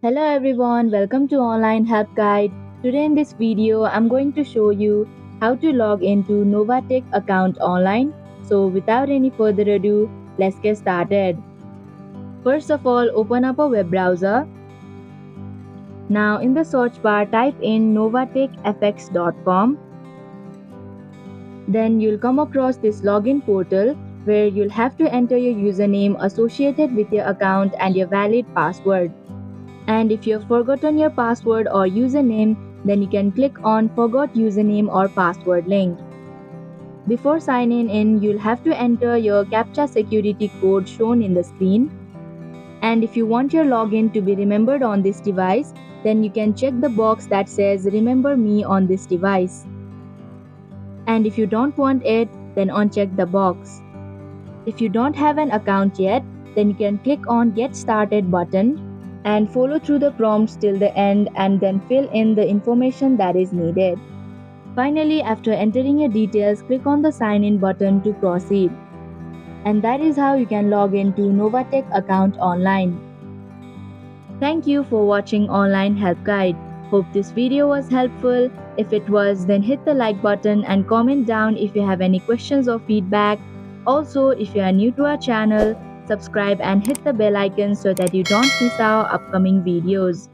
Hello everyone, welcome to Online Help Guide. Today in this video, I'm going to show you how to log into NovaTech account online. So without any further ado, let's get started. First of all, open up a web browser. Now in the search bar, type in novatechfx.com. Then you'll come across this login portal where you'll have to enter your username associated with your account and your valid password. And if you've forgotten your password or username, then you can click on Forgot Username or Password link. Before signing in, you'll have to enter your CAPTCHA security code shown in the screen. And if you want your login to be remembered on this device, then you can check the box that says Remember Me on this device. And if you don't want it, then uncheck the box. If you don't have an account yet, then you can click on Get Started button and follow through the prompts till the end and then fill in the information that is needed. Finally, after entering your details, click on the Sign In button to proceed. And that is how you can log into NovaTech account online. Thank you for watching Online Help Guide. Hope this video was helpful. If it was, then hit the like button and comment down if you have any questions or feedback. Also, if you are new to our channel, subscribe and hit the bell icon so that you don't miss our upcoming videos.